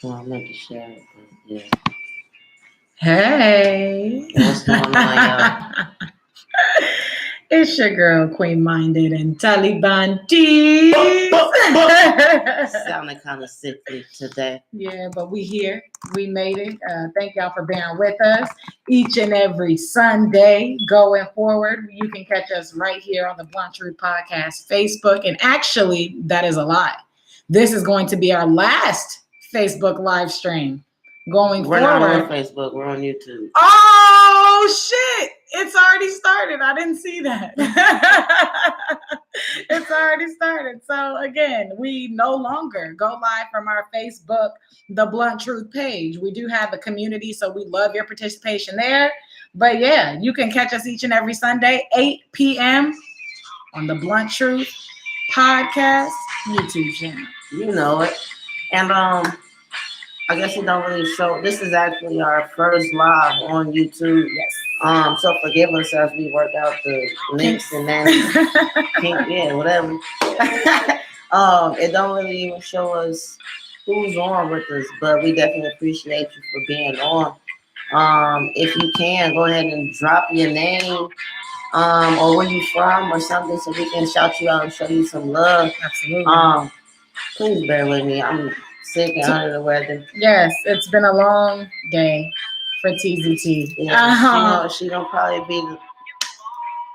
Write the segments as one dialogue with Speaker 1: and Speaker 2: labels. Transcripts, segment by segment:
Speaker 1: Well, I'm making sure. Yeah.
Speaker 2: Hey.
Speaker 1: What's going on, y'all?
Speaker 2: It's your girl, Queen Minded and Taliban Teez.
Speaker 1: Sounding kind of sickly today.
Speaker 2: Yeah, but we here. We made it. Thank y'all for bearing with us each and every Sunday going forward. You can catch us right here on the Blunt Truth Podcast Facebook. And actually, that is a lie. This is going to be our last Facebook live stream going
Speaker 1: We're
Speaker 2: forward.
Speaker 1: not on Facebook. We're on YouTube.
Speaker 2: Oh, shit. It's already started. I didn't see that. It's already started. So, again, we no longer go live from our Facebook, The Blunt Truth page. We do have a community, so we love your participation there. But, yeah, you can catch us each and every Sunday, 8 p.m. on The Blunt Truth Podcast YouTube channel.
Speaker 1: You know it. And I guess it don't really show. This is actually our first live on YouTube.
Speaker 2: Yes.
Speaker 1: So forgive us as we work out the links and then yeah, whatever. It don't really even show us who's on with us, but we definitely appreciate you for being on. If you can, go ahead and drop your name, or where you from or something, so we can shout you out and show you some love.
Speaker 2: Absolutely.
Speaker 1: Please bear with me. I'm sick and under the weather.
Speaker 2: Yes, it's been a long day for TZT.
Speaker 1: Yeah, she gonna probably be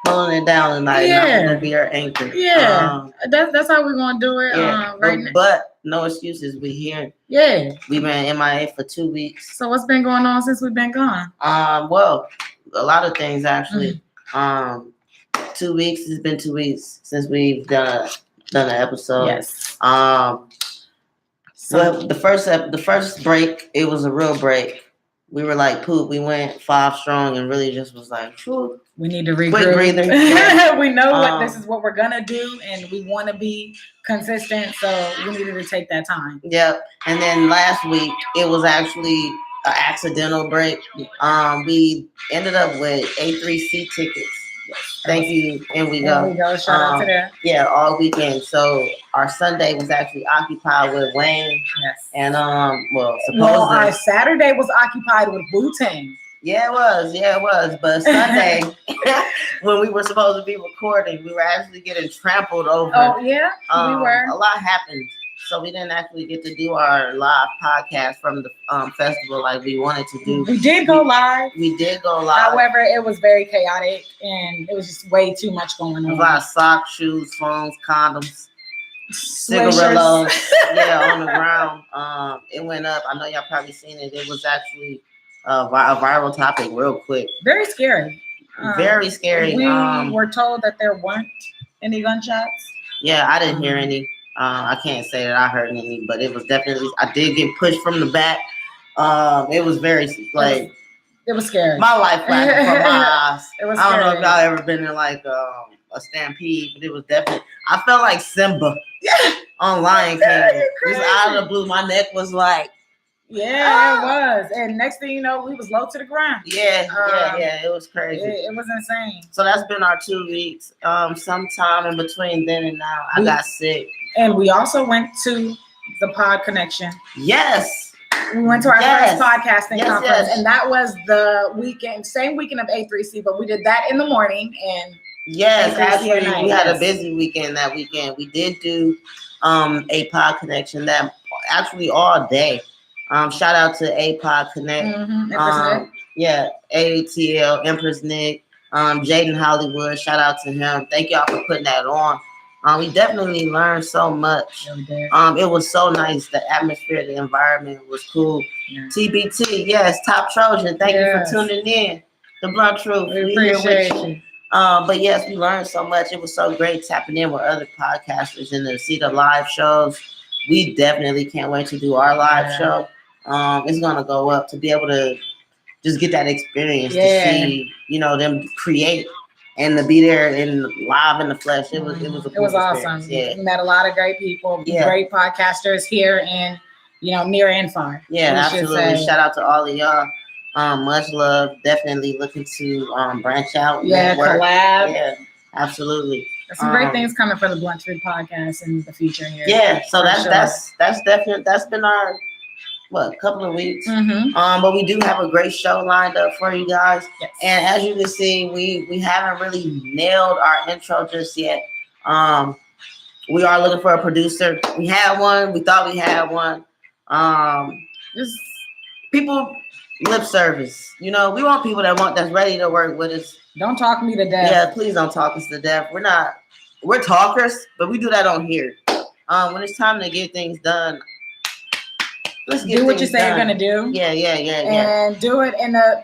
Speaker 1: holding it down tonight.
Speaker 2: Yeah.
Speaker 1: I'm gonna be her anchor.
Speaker 2: Yeah, that's how we're gonna do it.
Speaker 1: Yeah,
Speaker 2: Right now.
Speaker 1: but no excuses. We here.
Speaker 2: Yeah.
Speaker 1: We've been MIA for 2 weeks.
Speaker 2: So what's been going on since we've been gone?
Speaker 1: Well, a lot of things actually. 2 weeks. It's been 2 weeks since we've done an episode.
Speaker 2: Yes.
Speaker 1: Well, the first break, it was a real break. We were like poop. We went 5 strong and really just was like, whew.
Speaker 2: We need to regroup.
Speaker 1: Quick breather.
Speaker 2: We know this is what we're gonna do, and we want to be consistent. So we needed to take that time.
Speaker 1: Yep. And then last week it was actually an accidental break. We ended up with A3C tickets. Thank you. And we go.
Speaker 2: There we go. Shout out to them.
Speaker 1: Yeah, all weekend. So our Sunday was actually occupied with Wayne.
Speaker 2: Yes.
Speaker 1: And supposedly
Speaker 2: our Saturday was occupied with Wu-Tang.
Speaker 1: Yeah, it was. But Sunday, when we were supposed to be recording, we were actually getting trampled over.
Speaker 2: Oh yeah, we were.
Speaker 1: A lot happened. So we didn't actually get to do our live podcast from the festival like we wanted to do.
Speaker 2: We did go live.
Speaker 1: We did go live.
Speaker 2: However, it was very chaotic and it was just way too much going on.
Speaker 1: A lot of socks, shoes, phones, condoms, cigarillos, on the ground. It went up. I know y'all probably seen it. It was actually a viral topic real quick.
Speaker 2: Very scary.
Speaker 1: Very scary.
Speaker 2: We were told that there weren't any gunshots.
Speaker 1: Yeah, I didn't hear any. I can't say that I heard any, but it was definitely, I did get pushed from the back. It was very, like,
Speaker 2: it was scary.
Speaker 1: My life flashed before my eyes.
Speaker 2: It was
Speaker 1: I don't know
Speaker 2: scary.
Speaker 1: if y'all ever been in like a stampede, but it was definitely, I felt like Simba on Lion King. Just out of the blue, my neck was like,
Speaker 2: yeah, it was. And next thing you know, we was low to the ground.
Speaker 1: Yeah, it was crazy.
Speaker 2: It was insane.
Speaker 1: So that's been our 2 weeks. Sometime in between then and now, I got sick.
Speaker 2: And we also went to the Pod Connection.
Speaker 1: Yes.
Speaker 2: We went to our first podcasting conference,
Speaker 1: yes.
Speaker 2: And that was the weekend, same weekend of A3C, but we did that in the morning. And
Speaker 1: yes, actually, we had
Speaker 2: yes.
Speaker 1: a busy weekend that weekend. We did do a Pod Connection that actually all day. Shout out to A Pod Connect. ATL, Empress Nick, Jaden Hollywood. Shout out to him. Thank y'all for putting that on. We definitely learned so much. It was so nice. The atmosphere, the environment was cool. Yeah. TBT, yes, Top Trojan. Thank you for tuning in. The Blunt Truth.
Speaker 2: We appreciate you.
Speaker 1: But yes, we learned so much. It was so great tapping in with other podcasters and to see the live shows. We definitely can't wait to do our live show. It's gonna go up to be able to just get that experience to see, them create and to be there and live in the flesh. It was
Speaker 2: awesome. Yeah. We met a lot of great people, great podcasters here and near and far.
Speaker 1: Yeah, absolutely. Shout out to all of y'all. Much love. Definitely looking to branch out.
Speaker 2: Collab.
Speaker 1: Yeah, absolutely.
Speaker 2: There's some great things coming for the Blunt Truth podcast in the future here.
Speaker 1: Yeah, so that's been a couple of weeks.
Speaker 2: Mm-hmm.
Speaker 1: But we do have a great show lined up for you guys.
Speaker 2: Yes.
Speaker 1: And as you can see, we haven't really nailed our intro just yet. We are looking for a producer. We had one. We thought we had one.
Speaker 2: Just
Speaker 1: People lip service. You know, we want people that's ready to work with us.
Speaker 2: don't talk me to death.
Speaker 1: Yeah, please don't talk us to death. We're talkers, but we do that on here. When it's time to get things done, let's get
Speaker 2: Do what you
Speaker 1: things
Speaker 2: say
Speaker 1: done.
Speaker 2: you're gonna do.
Speaker 1: Yeah.
Speaker 2: And do it in the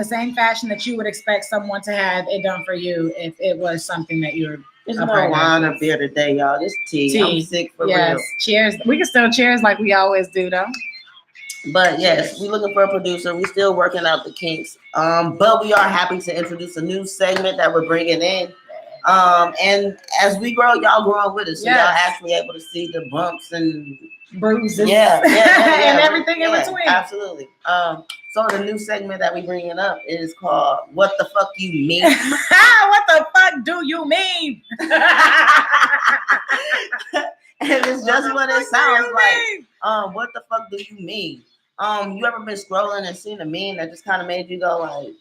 Speaker 2: same fashion that you would expect someone to have it done for you if it was something that you were.
Speaker 1: There's no wine or beer today, y'all. This tea. I'm sick for real.
Speaker 2: Cheers. We can still cheers like we always do, though.
Speaker 1: But yes, we're looking for a producer. We're still working out the kinks. But we are happy to introduce a new segment that we're bringing in. And as we grow, y'all growing with us. So y'all actually able to see the bumps and
Speaker 2: bruises.
Speaker 1: Yeah.
Speaker 2: And everything in between.
Speaker 1: Absolutely. So the new segment that we bringing up is called "What the Fuck You Mean?"
Speaker 2: What the fuck do you mean?
Speaker 1: And it's just what it sounds like. What the fuck do you mean? You ever been scrolling and seen a meme that just kind of made you go like,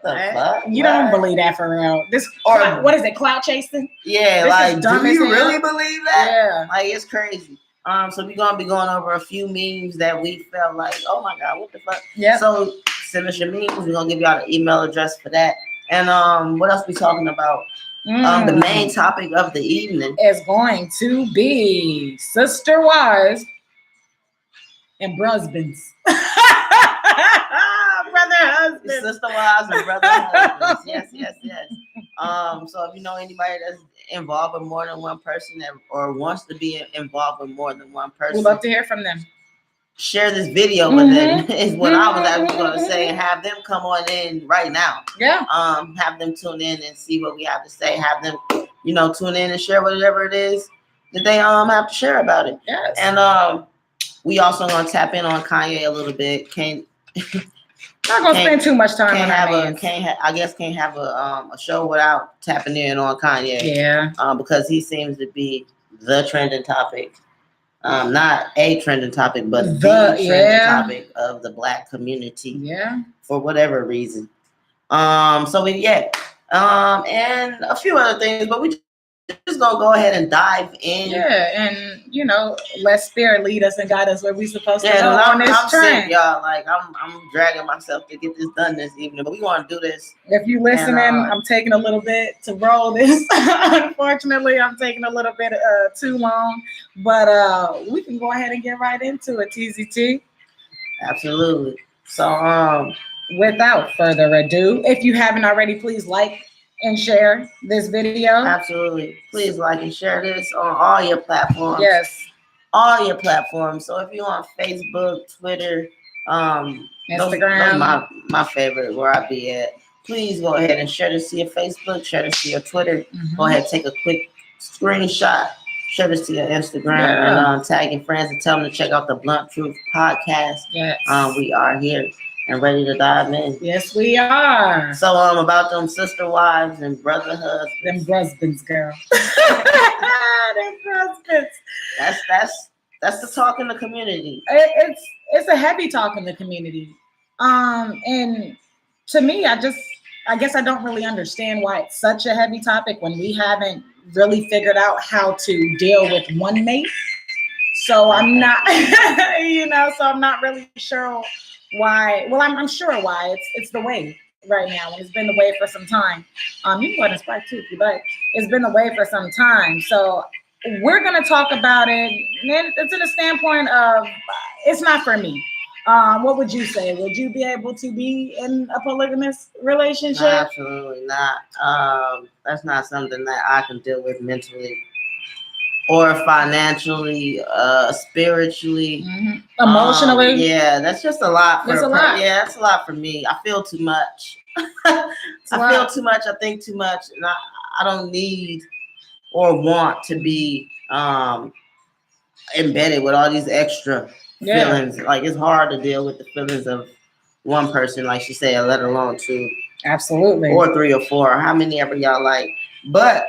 Speaker 1: the fuck?
Speaker 2: You don't believe that for real. What is it, clout chasing?
Speaker 1: Yeah,
Speaker 2: this
Speaker 1: like, do you
Speaker 2: hell.
Speaker 1: really believe that?
Speaker 2: Yeah.
Speaker 1: Like, it's crazy. So we're gonna be going over a few memes that we felt like, oh my god, what the fuck?
Speaker 2: Yeah.
Speaker 1: So send us your memes. We're gonna give y'all the email address for that. And what else we talking about? The main topic of the evening
Speaker 2: is going to be sister wives and brusbands. Brother husbands.
Speaker 1: Sister wives and brother husbands. Yes. So if you know anybody that's involved with more than one person or wants to be involved with more than one person,
Speaker 2: we'd love to hear from them.
Speaker 1: Share this video with them is what I was actually going to say, and have them come on in right now.
Speaker 2: Yeah.
Speaker 1: Have them tune in and see what we have to say. Have them, tune in and share whatever it is that they have to share about it.
Speaker 2: Yes.
Speaker 1: And we also gonna tap in on Kanye a little bit.
Speaker 2: Not gonna spend too much time on that.
Speaker 1: Can't have a show without tapping in on Kanye.
Speaker 2: Yeah.
Speaker 1: Because he seems to be the trending topic. Not a trending topic, but the trending topic of the Black community.
Speaker 2: Yeah.
Speaker 1: For whatever reason. And a few other things, but we just gonna go ahead and dive in.
Speaker 2: Yeah, and let spirit lead us and guide us where we supposed to go
Speaker 1: on
Speaker 2: this train.
Speaker 1: Sick, y'all. Like I'm dragging myself to get this done this evening, but we want to do this.
Speaker 2: If you listening, I'm taking a little bit to roll this. Unfortunately, I'm taking a little bit too long, but we can go ahead and get right into it. TZT.
Speaker 1: Absolutely. So
Speaker 2: without further ado, if you haven't already, please like and share this video.
Speaker 1: Absolutely. Please like and share this on all your platforms.
Speaker 2: Yes.
Speaker 1: All your platforms. So if you're on Facebook, Twitter,
Speaker 2: Instagram,
Speaker 1: those my favorite where I be at. Please go ahead and share this to your Facebook, share this to your Twitter. Go ahead, take a quick screenshot, share this to your Instagram, and tag your friends and tell them to check out the Blunt Truth podcast.
Speaker 2: Yes.
Speaker 1: We are here and ready to dive in.
Speaker 2: Yes, we are.
Speaker 1: So about them sister wives and brother husbands.
Speaker 2: Them husbands, girl. Them husbands.
Speaker 1: That's the talk in the community.
Speaker 2: It's a heavy talk in the community. And to me, I guess I don't really understand why it's such a heavy topic when we haven't really figured out how to deal with one mate. So I'm not, so I'm not really sure why. Well, I'm sure why. It's the wave right now, and it's been the wave for some time. You can go ahead and spike too if you like. It's been the wave for some time. So we're gonna talk about it. And it's in a standpoint of it's not for me. What would you say? Would you be able to be in a polygamous relationship?
Speaker 1: Absolutely not. That's not something that I can deal with mentally or financially, spiritually,
Speaker 2: emotionally.
Speaker 1: Yeah, that's just a lot.
Speaker 2: It's a lot.
Speaker 1: Yeah, that's a lot for me. I feel too much. I feel too much. I think too much, and I don't need or want to be embedded with all these extra feelings. Like it's hard to deal with the feelings of one person, like she said, let alone two.
Speaker 2: Absolutely.
Speaker 1: Or three or four, or how many ever y'all like. But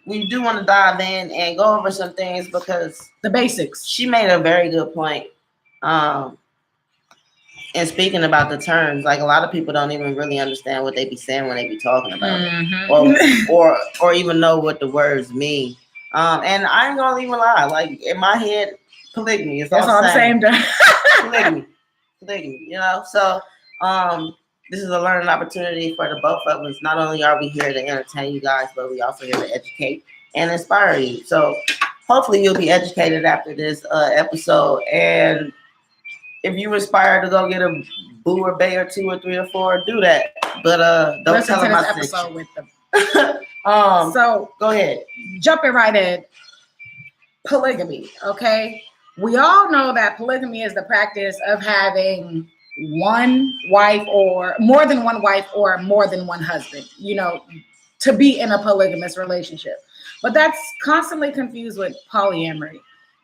Speaker 1: we do want to dive in and go over some things because
Speaker 2: the basics.
Speaker 1: She made a very good point And speaking about the terms, like a lot of people don't even really understand what they be saying when they be talking about it, or even know what the words mean. And I ain't gonna even lie, like in my head, polygamy is all the same. polygamy, you know. So, this is a learning opportunity for the both of us. Not only are we here to entertain you guys, but we also here to educate and inspire you. So, hopefully, you'll be educated after this episode. And if you inspired to go get a boo or bay or 2 or 3 or 4, do that. But don't
Speaker 2: listen
Speaker 1: tell
Speaker 2: to
Speaker 1: them
Speaker 2: this
Speaker 1: I
Speaker 2: episode
Speaker 1: sent
Speaker 2: with them.
Speaker 1: you.
Speaker 2: So
Speaker 1: go ahead.
Speaker 2: Jumping right in. Polygamy, okay? We all know that polygamy is the practice of having one wife or more than one wife or more than one husband, you know, to be in a polygamous relationship. But that's constantly confused with polyamory.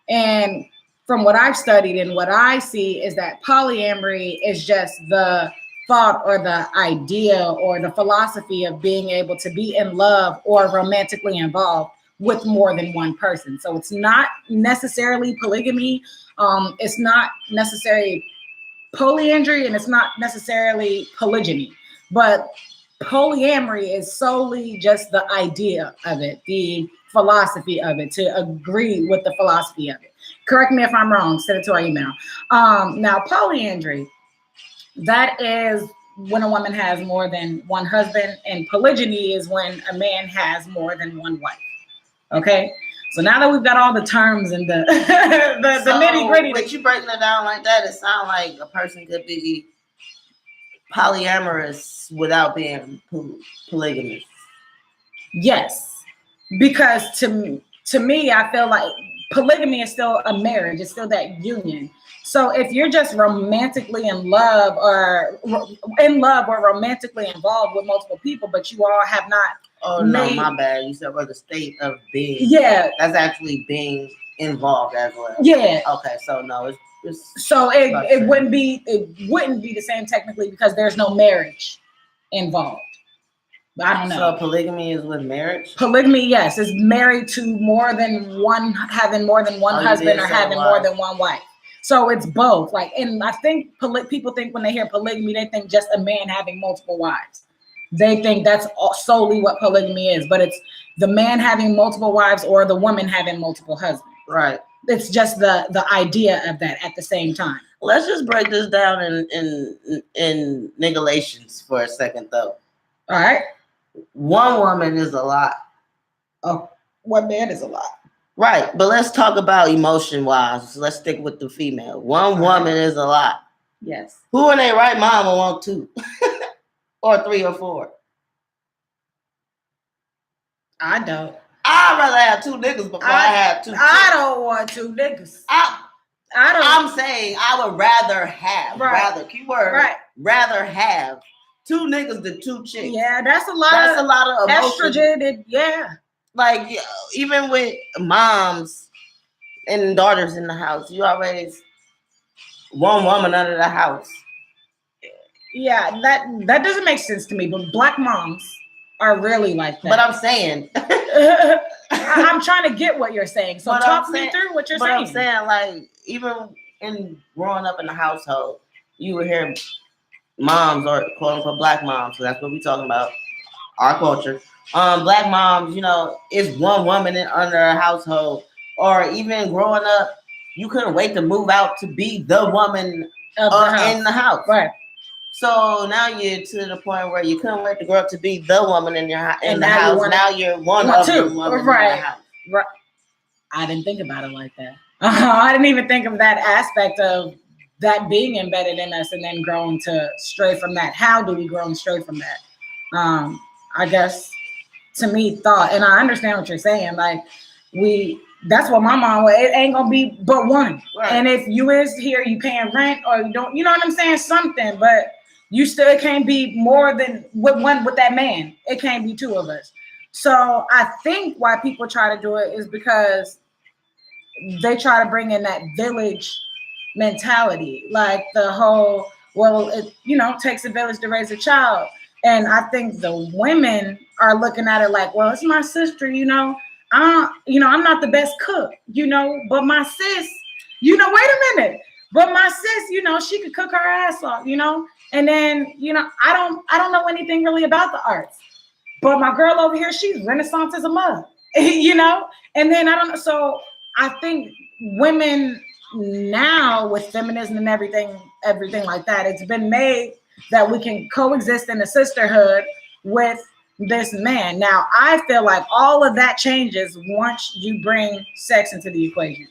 Speaker 2: And from what I've studied and what I see is that polyamory is just the thought or the idea or the philosophy of being able to be in love or romantically involved with more than one person. So it's not necessarily polygamy. It's not necessarily polyandry, and it's not necessarily polygyny. But polyamory is solely just the idea of it, the philosophy of it, to agree with the philosophy of it. Correct me if I'm wrong. Send it to our email. Now, polyandry, that is when a woman has more than one husband, and polygyny is when a man has more than one wife. Okay, so now that we've got all the terms and the the nitty gritty,
Speaker 1: but you breaking it down like that, it sounds like a person could be polyamorous without being polygamous.
Speaker 2: Yes, because to me, I feel like polygamy is still a marriage. It's still that union. So if you're just romantically in love or romantically involved with multiple people, but you all have not.
Speaker 1: Oh no, my bad. You said the state of being.
Speaker 2: Yeah,
Speaker 1: that's actually being involved as well.
Speaker 2: Yeah.
Speaker 1: Okay, so no, it's
Speaker 2: so it wouldn't be the same technically because there's no marriage involved. I don't know.
Speaker 1: So polygamy is with marriage?
Speaker 2: Polygamy, yes, is married to more than one, having more than one husband or having more than one wife. So it's both. Like, and I think people think when they hear polygamy, they think just a man having multiple wives. They think that's solely what polygamy is, but it's the man having multiple wives or the woman having multiple husbands.
Speaker 1: Right.
Speaker 2: It's just the idea of that at the same time.
Speaker 1: Let's just break this down in nigalations for a second, though.
Speaker 2: All right.
Speaker 1: One woman is a lot.
Speaker 2: Oh, one man is a lot.
Speaker 1: Right, but let's talk about emotion-wise. Let's stick with the female. One woman is a lot.
Speaker 2: Yes.
Speaker 1: Who in their right mind will want 2? Or 3 or 4?
Speaker 2: I don't.
Speaker 1: I'd rather have 2 niggas before I have 2 chicks.
Speaker 2: I don't want 2 niggas.
Speaker 1: I don't. I'm saying I would rather have. Right. Rather, keyword. Right. Rather have 2 niggas than 2 chicks.
Speaker 2: Yeah, that's a lot of estrogen. Yeah.
Speaker 1: Like, even with moms and daughters in the house, you always one woman under the house.
Speaker 2: Yeah, that doesn't make sense to me. But black moms are really like that.
Speaker 1: But I'm saying,
Speaker 2: I'm trying to get what you're saying. So talk me through what you're saying.
Speaker 1: I'm saying, like, even in growing up in the household, you would hear moms or quote unquote black moms. So that's what we're talking about. Our culture. Black moms, you know, it's one woman under a household, or even growing up, you couldn't wait to move out to be the woman in the house.
Speaker 2: Right.
Speaker 1: So now you're to the point where you couldn't wait to grow up to be the woman in the house. Now you're one of the women in the house.
Speaker 2: Right. I didn't think about it like that. I didn't even think of that aspect of that being embedded in us and then growing to stray from that. How do we grow and stray from that? I guess to me thought, and I understand what you're saying. Like that's what my mom was. It ain't gonna be but one. Right. And if you is here, you paying rent or you don't, you know what I'm saying? Something, but you still can't be more than with that man. It can't be 2 of us. So I think why people try to do it is because they try to bring in that village mentality, like the whole, well, it takes a village to raise a child. And I think the women are looking at it like, well, it's my sister, I'm not the best cook, but my sis, wait a minute, but my sis, she could cook her ass off, and then, I don't know anything really about the arts, but my girl over here, she's Renaissance as a mug, and then I don't know. So I think women now with feminism and everything like that, it's been made that we can coexist in a sisterhood with this man. Now, I feel like all of that changes once you bring sex into the equation.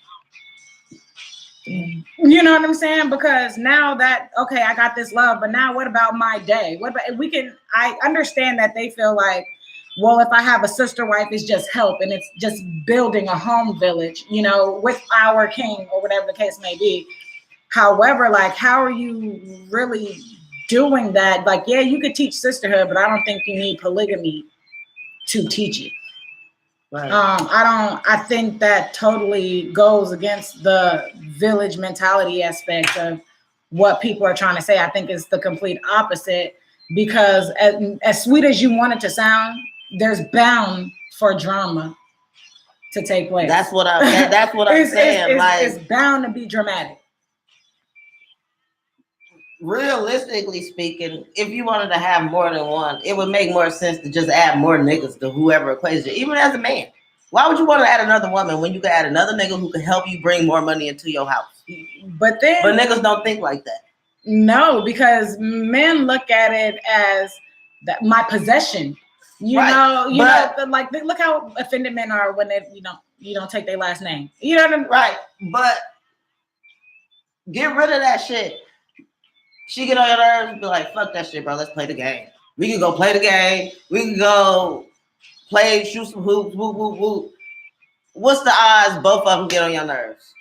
Speaker 2: You know what I'm saying? Because now that, okay, I got this love, but now what about my day? What about, I understand that they feel like, well, if I have a sister wife, it's just help and it's just building a home village, with our king or whatever the case may be. However, like, how are you really doing that? Like, yeah, you could teach sisterhood, but I don't think you need polygamy to teach it. Right. I think that totally goes against the village mentality aspect of what people are trying to say. I think it's the complete opposite, because as sweet as you want it to sound, there's bound for drama to take place.
Speaker 1: That's what I'm saying.
Speaker 2: It's bound to be dramatic.
Speaker 1: Realistically speaking, if you wanted to have more than one, it would make more sense to just add more niggas to whoever equates it, even as a man. Why would you want to add another woman when you could add another nigga who could help you bring more money into your house?
Speaker 2: But
Speaker 1: niggas don't think like that.
Speaker 2: No, because men look at it as my possession. Like, look how offended men are when you don't take their last name. You know what I mean?
Speaker 1: Right. But get rid of that shit. She get on your nerves and be like, fuck that shit, bro. Let's play the game. We can go play the game. We can go play, shoot some hoops, whoop, whoop, whoop. What's the odds both of them get on your nerves?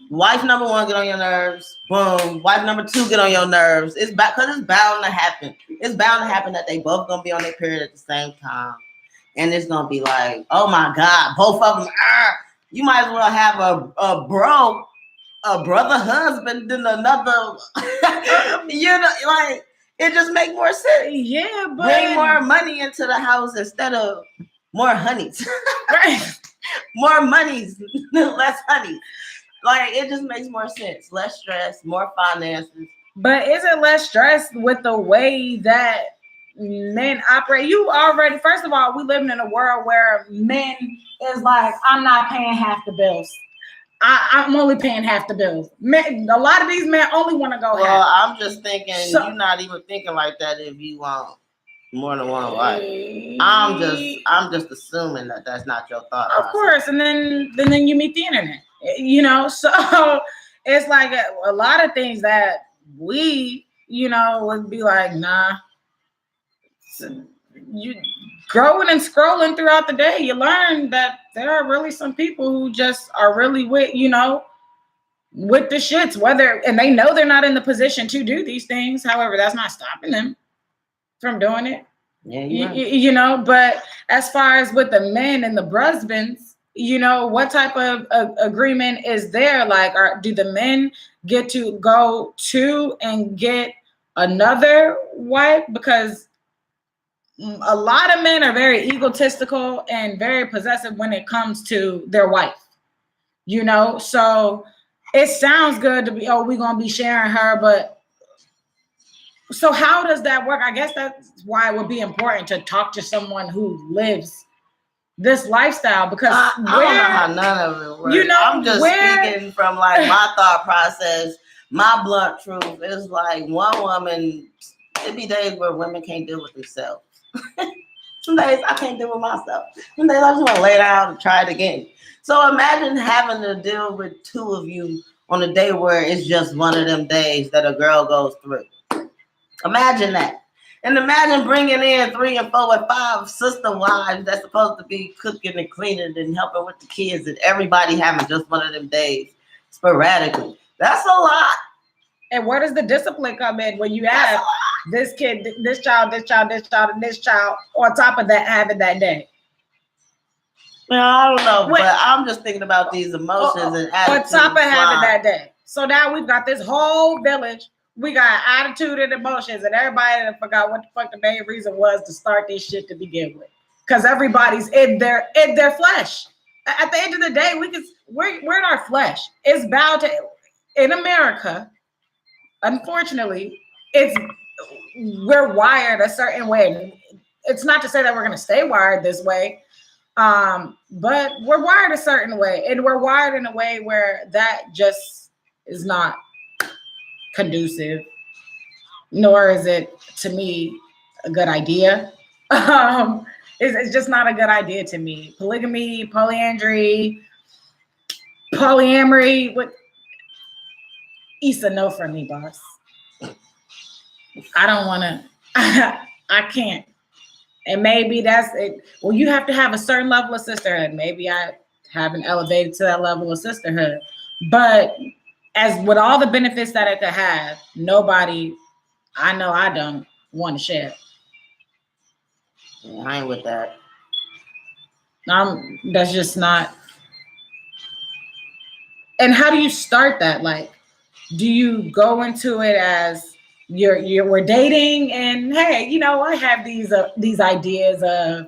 Speaker 1: Wife number one get on your nerves. Boom. Wife number two get on your nerves. It's because it's bound to happen. It's bound to happen that they both gonna be on their period at the same time. And it's gonna be like, oh my God, both of them you might as well have a brother husband than another. Like, it just make more sense.
Speaker 2: Yeah, but
Speaker 1: bring more money into the house instead of more honeys. Right. More monies, less honey. Like, it just makes more sense. Less stress, more finances.
Speaker 2: But is it less stress with the way that men operate? First of all, we living in a world where men is like, I'm not paying half the bills. I'm only paying half the bills. Men, a lot of these men only want to go half.
Speaker 1: Well, I'm just thinking, you're not even thinking like that if you want more than one wife. I'm just assuming that that's not your thought process.
Speaker 2: Of course, and then you meet the internet. So it's like a lot of things that we, would be like, nah. You growing and scrolling throughout the day, you learn that there are really some people who just are really with the shits, and they know they're not in the position to do these things. However, that's not stopping them from doing it.
Speaker 1: Yeah,
Speaker 2: but as far as with the men and the husbands, what type of agreement is there? Like, do the men get to go to and get another wife? Because a lot of men are very egotistical and very possessive when it comes to their wife, so it sounds good to be, we're going to be sharing her. But so how does that work? I guess that's why it would be important to talk to someone who lives this lifestyle, because
Speaker 1: I don't know how none of it works. I'm just speaking from like my thought process. My blunt truth is like, one woman, it be days where women can't deal with themselves. Some days I can't deal with myself. Some days I just want to lay down and try it again. So imagine having to deal with two of you on a day where it's just one of them days that a girl goes through. Imagine that. And imagine bringing in 3 and 4 and 5 sister wives that's supposed to be cooking and cleaning and helping with the kids, and everybody having just one of them days sporadically. That's a lot.
Speaker 2: And where does the discipline come in when you have this kid, this child, and this child on top of that having that day?
Speaker 1: Well, I don't know, but I'm just thinking about these emotions and attitudes.
Speaker 2: On top of having that day. So now we've got this whole village. We got attitude and emotions, and everybody forgot what the fuck the main reason was to start this shit to begin with. Because everybody's in their flesh. At the end of the day, we're in our flesh. It's bound to. in America, unfortunately, we're wired a certain way. It's not to say that we're going to stay wired this way, but we're wired a certain way, and we're wired in a way where that just is not conducive, nor is it, to me, a good idea. It's just not a good idea to me. Polygamy, polyamory, what? Issa, no for me, boss. I don't want to. I can't. And maybe that's it. Well, you have to have a certain level of sisterhood. Maybe I haven't elevated to that level of sisterhood. But as with all the benefits that it could have, nobody, I know I don't want to share.
Speaker 1: Yeah, I ain't with that.
Speaker 2: That's just not. And how do you start that? Like, do you go into it as we're dating and hey, I have these ideas of,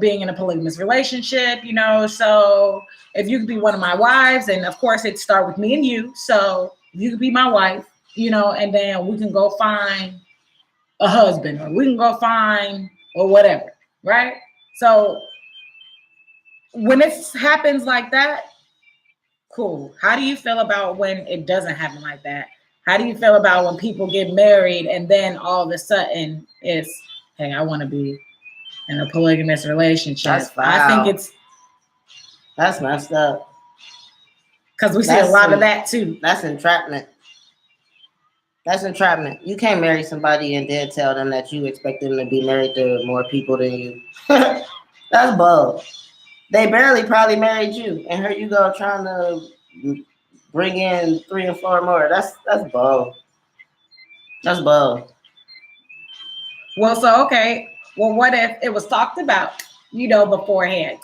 Speaker 2: being in a polygamous relationship, so if you could be one of my wives, and of course it'd start with me and you, so you could be my wife, and then we can go find a husband, or we can go find or whatever, right? So when it happens like that, cool. How do you feel about when it doesn't happen like that? How do you feel about when people get married and then all of a sudden it's, hey, I want to be in a polygamous relationship?
Speaker 1: That's foul.
Speaker 2: I think
Speaker 1: that's messed up.
Speaker 2: Because we see a lot of that too.
Speaker 1: That's entrapment. You can't marry somebody and then tell them that you expect them to be married to more people than you. That's bull. They barely probably married you, and here you go trying to bring in 3 and 4 more. That's bull. That's bull.
Speaker 2: Well, so okay. Well, what if it was talked about, beforehand,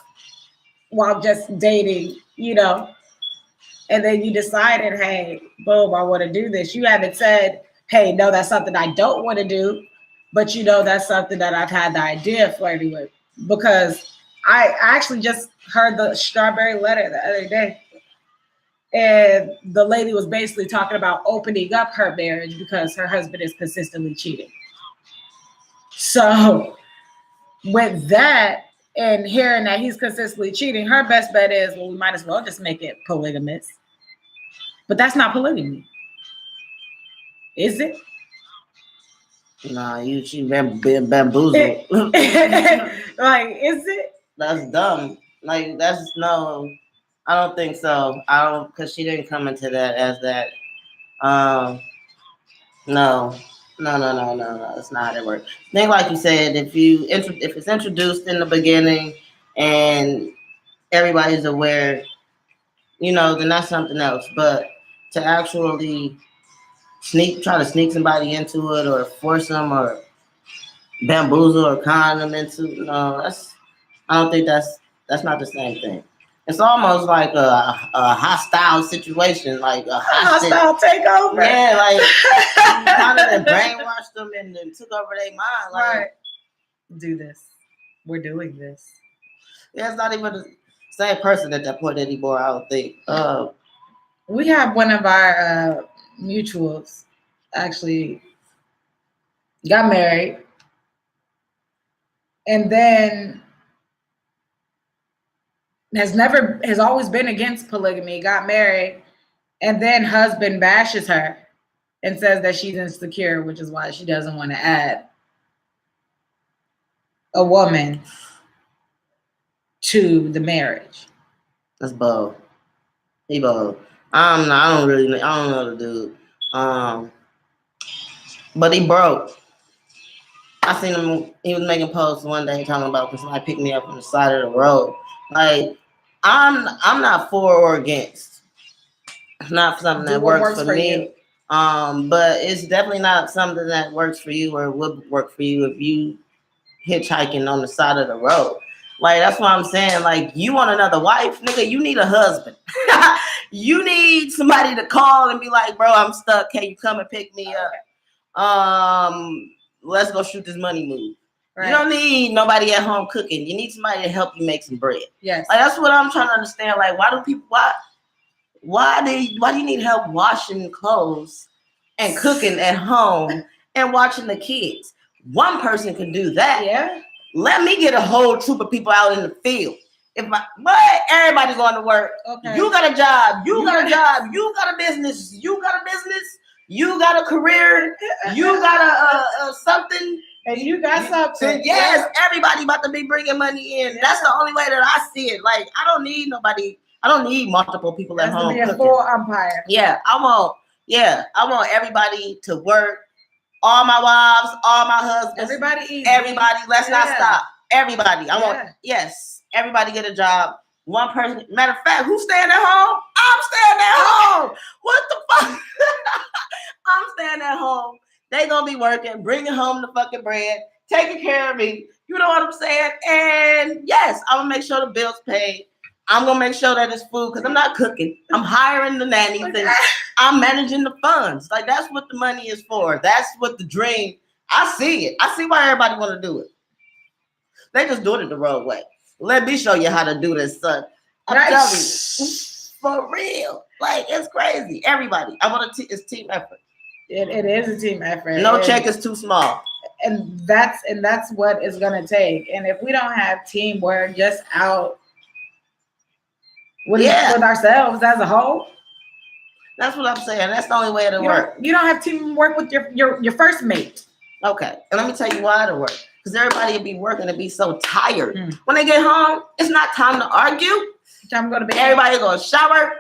Speaker 2: while just dating, and then you decided, hey, boom, I want to do this. You haven't said, hey, no, that's something I don't want to do, but that's something that I've had the idea of flirting with, because I actually just heard the Strawberry Letter the other day. And the lady was basically talking about opening up her marriage because her husband is consistently cheating. So with that and hearing that he's consistently cheating, her best bet is, well, we might as well just make it polygamous. But that's not polygamy. Is it?
Speaker 1: Nah, she bamboozled.
Speaker 2: Like, is it?
Speaker 1: That's dumb. Like, that's no, I don't think so. Because she didn't come into that as that. No. That's not how it works. I think, like you said, if it's introduced in the beginning and everybody's aware, then that's something else. But to actually try to sneak somebody into it, or force them, or bamboozle or con them into, I don't think that's not the same thing. It's almost like a hostile situation, like a
Speaker 2: hostile takeover.
Speaker 1: Yeah, like kind of brainwashed them and then took over their mind. Like,
Speaker 2: right. Do this. We're doing this.
Speaker 1: Yeah, it's not even the same person at that point anymore, I don't think.
Speaker 2: We have one of our mutuals actually got married, and then has always been against polygamy, got married, and then husband bashes her and says that she's insecure, which is why she doesn't want to add a woman to the marriage.
Speaker 1: That's bold. He bold. I don't know the dude. But he broke. I seen him, he was making posts one day talking about, because somebody picked me up on the side of the road. Like, I'm not for or against. It's not something that works for me.
Speaker 2: You.
Speaker 1: But it's definitely not something that works for you, or would work for you if you hitchhiking on the side of the road. Like, that's what I'm saying. Like, you want another wife, nigga, you need a husband. You need somebody to call and be like, bro, I'm stuck. Can you come and pick me up? Let's go shoot this money move. Right. You don't need nobody at home cooking. You need somebody to help you make some bread.
Speaker 2: Yes.
Speaker 1: Like, that's what I'm trying to understand. Like, why Why do you need help washing clothes and cooking at home and watching the kids? One person can do that.
Speaker 2: Yeah.
Speaker 1: Let me get a whole troop of people out in the field. But everybody going to work.
Speaker 2: Okay.
Speaker 1: You got a job. You got a job. You got a business. You got a business. You got a career. You got a something.
Speaker 2: And you got something.
Speaker 1: Yes, everybody about to be bringing money in. Yeah. That's the only way that I see it. Like, I don't need nobody. I don't need multiple people at home.
Speaker 2: To be a full umpire.
Speaker 1: Yeah, I want everybody to work. All my wives, all my husbands.
Speaker 2: Everybody eat.
Speaker 1: Everybody, let's not stop. Everybody. I want, everybody get a job. One person. Matter of fact, who's staying at home? I'm staying at home. What the fuck? I'm staying at home. They gonna be working, bringing home the fucking bread, taking care of me. You know what I'm saying? And yes, I'm gonna make sure the bills paid. I'm gonna make sure that it's food because I'm not cooking. I'm hiring the nannies and I'm managing the funds. Like, that's what the money is for. That's what the dream. I see it. I see why everybody want to do it. They just doing it the wrong way. Let me show you how to do this, son. I'm telling you, for real. Like, it's crazy. Everybody. It's team effort.
Speaker 2: It is a team effort.
Speaker 1: No check is too small.
Speaker 2: And that's what it's gonna take. And if we don't have teamwork just out with ourselves as a whole.
Speaker 1: That's what I'm saying. That's the only way it'll work.
Speaker 2: You don't have teamwork with your first mate.
Speaker 1: Okay. And let me tell you why it'll work. Because everybody will be working and be so tired. When they get home, it's not time to argue.
Speaker 2: Time to go to bed.
Speaker 1: Everybody go shower,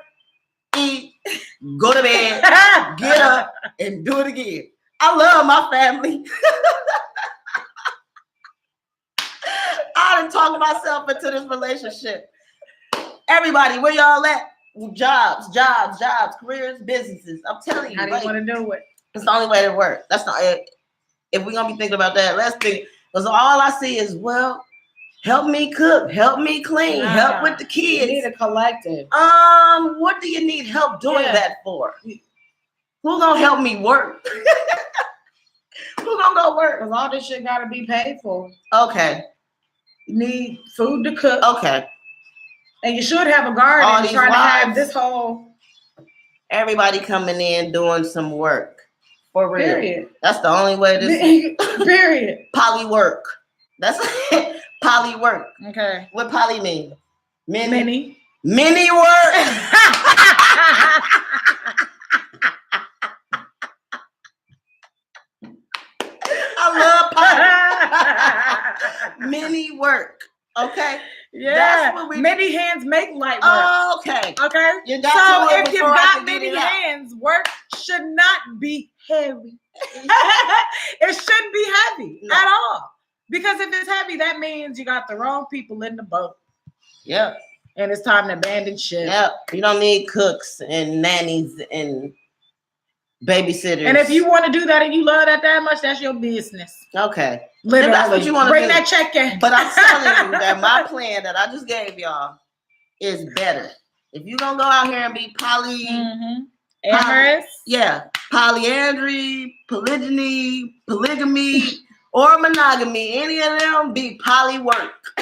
Speaker 1: eat, go to bed, get up, and do it again. I love my family. I done talked myself into this relationship. Everybody, where y'all at? Jobs, careers, businesses. I'm telling you.
Speaker 2: How do you want to do it?
Speaker 1: It's the only way to work. That's not it. If we're gonna be thinking about that, let's think. Because all I see is, well, help me cook, help me clean, help with the kids.
Speaker 2: You need a collective.
Speaker 1: What do you need help doing that for? Who gonna help me work? Who gonna go work?
Speaker 2: Because all this shit gotta be paid for.
Speaker 1: Okay.
Speaker 2: You need food to cook.
Speaker 1: Okay.
Speaker 2: And you should have a garden trying to have this whole.
Speaker 1: Everybody coming in doing some work. For real.
Speaker 2: Period.
Speaker 1: That's the only way this
Speaker 2: Period.
Speaker 1: Poly work. That's it. Poly work.
Speaker 2: Okay.
Speaker 1: What poly mean?
Speaker 2: Mini
Speaker 1: work. I love poly. Mini work. Okay.
Speaker 2: Yeah. That's what many hands make light work.
Speaker 1: Okay.
Speaker 2: Okay. So if you've got many hands, work should not be heavy. It shouldn't be heavy at all. Because if it's heavy, that means you got the wrong people in the boat.
Speaker 1: Yep.
Speaker 2: And it's time to abandon ship.
Speaker 1: Yep. You don't need cooks and nannies and babysitters.
Speaker 2: And if you want to do that and you love that much, that's your business.
Speaker 1: Okay.
Speaker 2: Literally.
Speaker 1: That's what you want to
Speaker 2: bring that check in.
Speaker 1: But I'm telling you that my plan that I just gave y'all is better. If you're going to go out here and be
Speaker 2: amorous.
Speaker 1: Polyandry, polygyny, polygamy, or monogamy. Any of them be poly work.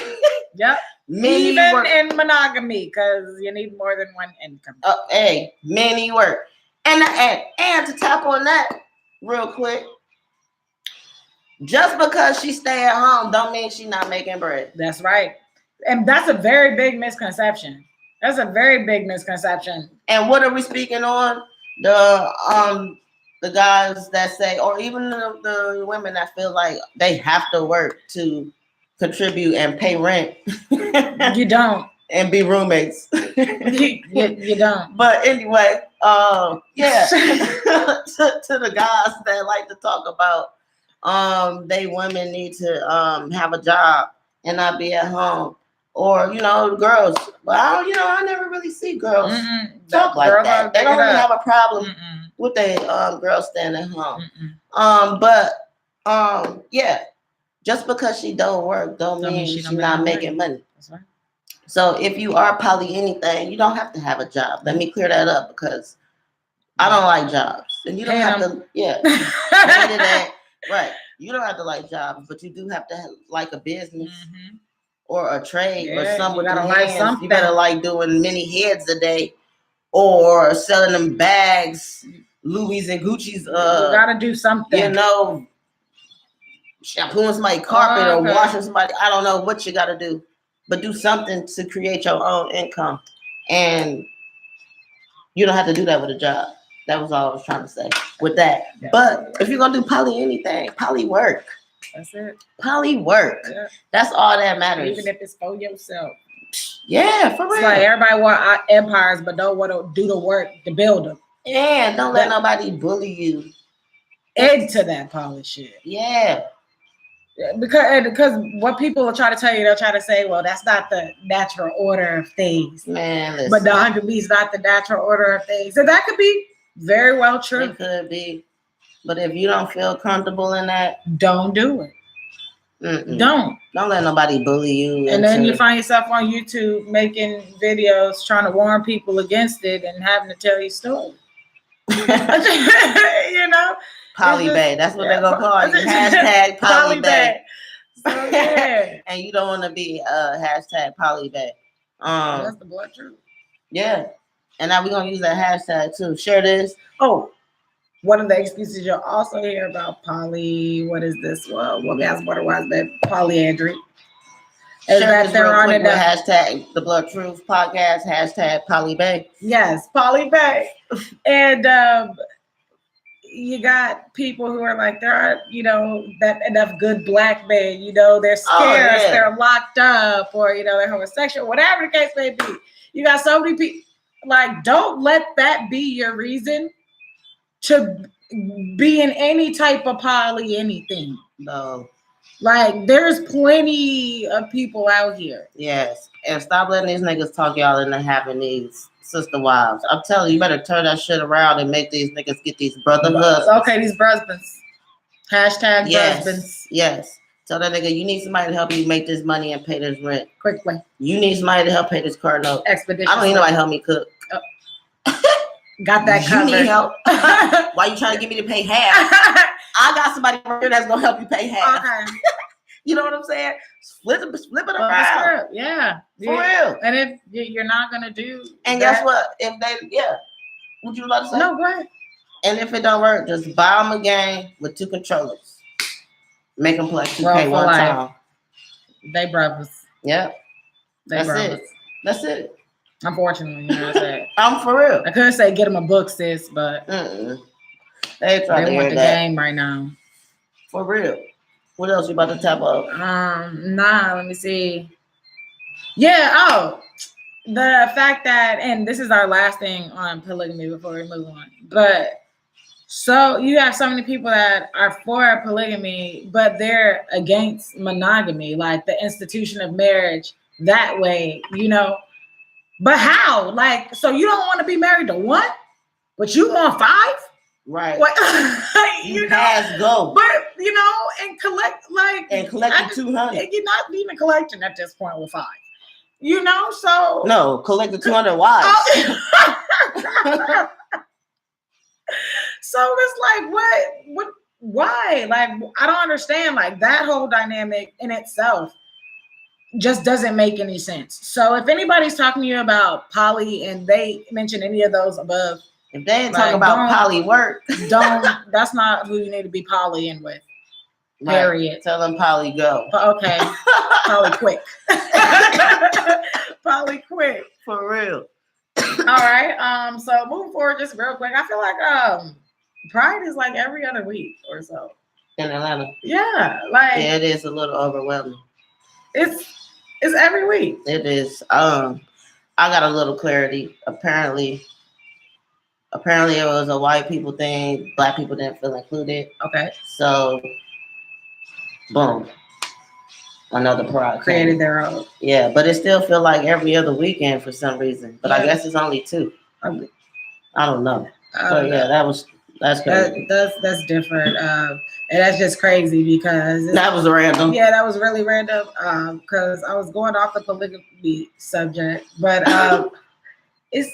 Speaker 2: Yep. Even work. In monogamy, because you need more than one income.
Speaker 1: Many work. And to tap on that real quick, just because she stay at home don't mean she's not making bread.
Speaker 2: That's right. And that's a very big misconception. That's a very big misconception.
Speaker 1: And what are we speaking on? The guys that say, or even the women that feel like they have to work to contribute and pay rent.
Speaker 2: You don't.
Speaker 1: And be roommates.
Speaker 2: you don't.
Speaker 1: But anyway, to the guys that like to talk about they women need to have a job and not be at home. Or, girls. But I never really see girls talk like that. They don't really have a problem with they girls staying at home. Just because she don't work don't mean she's not making money.
Speaker 2: That's right.
Speaker 1: So if you are poly anything, you don't have to have a job. Let me clear that up because I don't like jobs. And you don't have to, right. You don't have to like jobs, but you do have to like a business or a trade or something with your hands. You better like doing many heads a day or selling them bags, Louis and Gucci's.
Speaker 2: You gotta do something.
Speaker 1: You know, shampooing somebody's carpet or washing somebody. I don't know what you gotta do, but do something to create your own income, and you don't have to do that with a job. That was all I was trying to say with that. Yeah. But if you're gonna do poly anything, poly work.
Speaker 2: That's it.
Speaker 1: Poly work. Yeah. That's all that matters.
Speaker 2: Even if it's for yourself.
Speaker 1: Yeah, for real.
Speaker 2: It's like everybody want empires, but don't want to do the work to build them.
Speaker 1: Yeah, don't let nobody bully you
Speaker 2: into that poly shit.
Speaker 1: Yeah.
Speaker 2: Because what people will try to tell you, they'll try to say, well, that's not the natural order of things.
Speaker 1: Man, listen.
Speaker 2: But monogamy is not the natural order of things. So that could be very well true.
Speaker 1: It could be. But if you don't feel comfortable in that,
Speaker 2: don't do it. Don't
Speaker 1: let nobody bully you.
Speaker 2: And then you find yourself on YouTube making videos trying to warn people against it and having to tell you stories. You know,
Speaker 1: Polybay. That's what they're gonna call you. Hashtag Polybay. So yeah, and you don't want to be hashtag Polybay.
Speaker 2: That's the blood truth.
Speaker 1: Yeah, and now we're gonna use that hashtag too. Share this.
Speaker 2: Oh. One of the excuses you'll also hear about poly, what is this? Well, what guys, what was that? Polyandry. Is that they're on it.
Speaker 1: Hashtag the Blood Truth Podcast, hashtag Polybay.
Speaker 2: Yes, Polybay. And you got people who are like, there aren't, that enough good black men, they're scarce, they're locked up, or, they're homosexual, whatever the case may be. You got so many people, like, don't let that be your reason to be in any type of poly anything.
Speaker 1: No.
Speaker 2: Like, there's plenty of people out here.
Speaker 1: Yes. And stop letting these niggas talk y'all into having these sister wives. I'm telling you, you better turn that shit around and make these niggas get these brother husbands.
Speaker 2: Okay, these husbands. Hashtag husbands.
Speaker 1: Yes. Tell that nigga you need somebody to help you make this money and pay this rent.
Speaker 2: Quickly.
Speaker 1: You need somebody to help pay this car note.
Speaker 2: Expedition.
Speaker 1: I don't need nobody to help me cook.
Speaker 2: Got that covered.
Speaker 1: You need help. Why you trying to get me to pay half? I got somebody here that's gonna help you pay half. Okay. You know what I'm saying? Flip it around.
Speaker 2: Yeah.
Speaker 1: For real.
Speaker 2: And if you're not gonna do
Speaker 1: and guess what? If they what you about to say?
Speaker 2: No, go ahead.
Speaker 1: And if it don't work, just buy them a game with 2 controllers. Make them play 2K one time.
Speaker 2: They brothers.
Speaker 1: Yep. That's it. That's it.
Speaker 2: Unfortunately, you know what I'm saying?
Speaker 1: I'm for real.
Speaker 2: I could say get them a book, sis, but
Speaker 1: they
Speaker 2: want the game right now.
Speaker 1: For real. What else you about to tap up?
Speaker 2: Let me see. Yeah, the fact that, and this is our last thing on polygamy before we move on, but so you have so many people that are for polygamy, but they're against monogamy, like the institution of marriage that way, But how? Like, so you don't want to be married to 1, but you want 5?
Speaker 1: Right.
Speaker 2: What?
Speaker 1: you pass go.
Speaker 2: But, and collect,
Speaker 1: And collect 200.
Speaker 2: You're not even collecting at this point with 5. So.
Speaker 1: No, collect the 200 wives.
Speaker 2: So it's like, what, why? Like, I don't understand. Like, that whole dynamic in itself just doesn't make any sense. So if anybody's talking to you about poly and they mention any of those above,
Speaker 1: if they ain't talking about poly work,
Speaker 2: that's not who you need to be polying with. Period.
Speaker 1: Right. Tell them poly go.
Speaker 2: Okay. Poly quick. Poly quick.
Speaker 1: For real.
Speaker 2: All right. So moving forward, just real quick, I feel like Pride is like every other week or so.
Speaker 1: In Atlanta.
Speaker 2: Yeah.
Speaker 1: Yeah, it is a little overwhelming.
Speaker 2: It's every week.
Speaker 1: It is. I got a little clarity. Apparently it was a white people thing. Black people didn't feel included.
Speaker 2: Okay.
Speaker 1: So, boom. Another pride
Speaker 2: created their own.
Speaker 1: Yeah, but it still feel like every other weekend for some reason. But I guess it's only 2. I don't know. That's crazy.
Speaker 2: That's different. And that's just crazy because
Speaker 1: that was random.
Speaker 2: Yeah, that was really random. Because I was going off the polygamy subject, but it's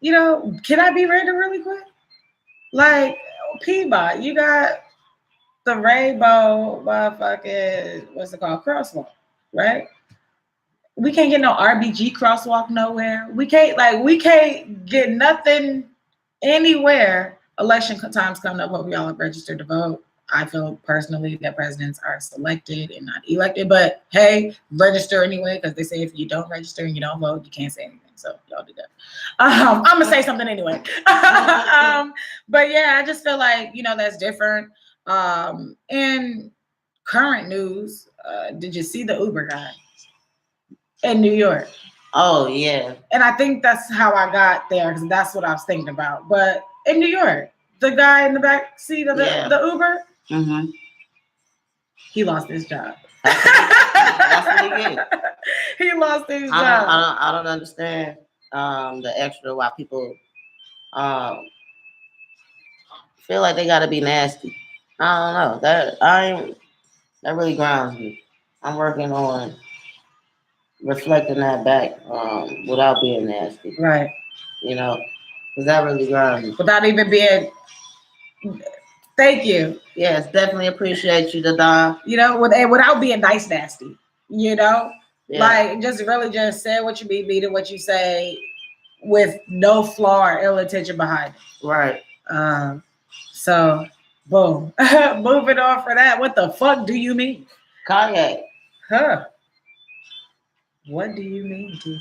Speaker 2: can I be random really quick? Like Peabody, you got the rainbow motherfucking what's it called crosswalk, right? We can't get no RBG crosswalk nowhere. We can't get nothing anywhere. Election times coming up. Hope y'all are registered to vote. I feel personally that presidents are selected and not elected, but hey, register anyway, because they say if you don't register and you don't vote, you can't say anything. So y'all do that. I'm gonna say something anyway. But yeah, I just feel like, you know, that's different. In current news, did you see the Uber guy in New York?
Speaker 1: Oh yeah.
Speaker 2: And I think that's how I got there, because that's what I was thinking about. But in New York, the guy in the back seat of the Uber, he lost his job.
Speaker 1: That's what he did.
Speaker 2: He lost his job.
Speaker 1: I don't understand the extra why people feel like they gotta be nasty. I don't know. That really grounds me. I'm working on reflecting that back without being nasty.
Speaker 2: Right.
Speaker 1: You know, because that really grounds me.
Speaker 2: Without even being. Thank you.
Speaker 1: Yes, definitely appreciate you, Dada.
Speaker 2: You know, without being nice nasty. You know, like just really just say what you mean what you say, with no flaw or ill intention behind it.
Speaker 1: Right.
Speaker 2: So boom. Moving on for that. What the fuck do you mean?
Speaker 1: Kanye.
Speaker 2: Huh. What do you mean, Teez?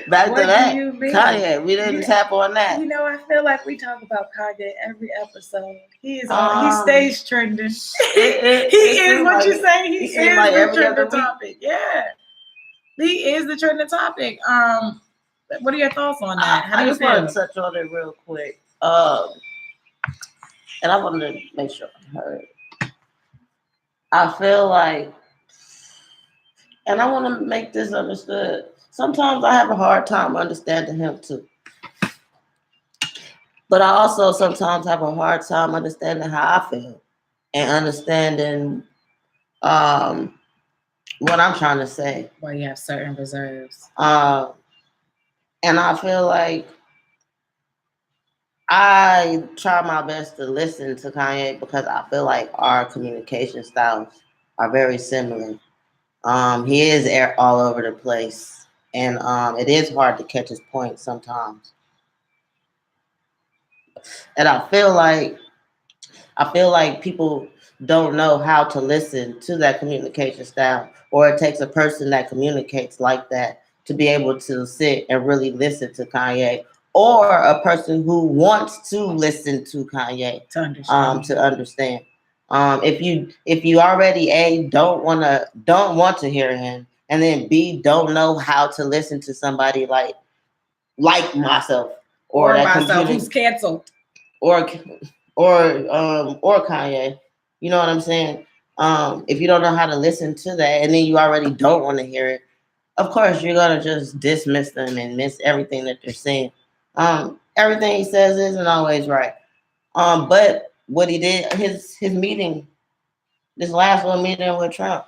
Speaker 1: Back
Speaker 2: what
Speaker 1: to that.
Speaker 2: Do you mean?
Speaker 1: Kanye. We didn't tap on that.
Speaker 2: You know, I feel like we talk about Kanye every episode. He is he stays trending. He is what like, you say. He is like the trending topic. Yeah. He is the trending topic. What are your thoughts on that? How do you feel?
Speaker 1: I just want to touch on it real quick. And I wanted to make sure I heard. I feel like, and I want to make this understood. Sometimes I have a hard time understanding him too. But I also sometimes have a hard time understanding how I feel and understanding what I'm trying to say.
Speaker 2: Why you have certain reserves.
Speaker 1: And I feel like I try my best to listen to Kanye because I feel like our communication styles are very similar. He is all over the place, and it is hard to catch his point sometimes. And I feel like people don't know how to listen to that communication style, or it takes a person that communicates like that to be able to sit and really listen to Kanye, or a person who wants to listen to Kanye to understand. If you already A, don't want to hear him, and then B, don't know how to listen to somebody like myself or
Speaker 2: myself who's canceled,
Speaker 1: or Kanye. You know what I'm saying? If you don't know how to listen to that, and then you already don't want to hear it, of course you're gonna just dismiss them and miss everything that they're saying. Everything he says isn't always right. But what he did, his meeting, this last one meeting with Trump,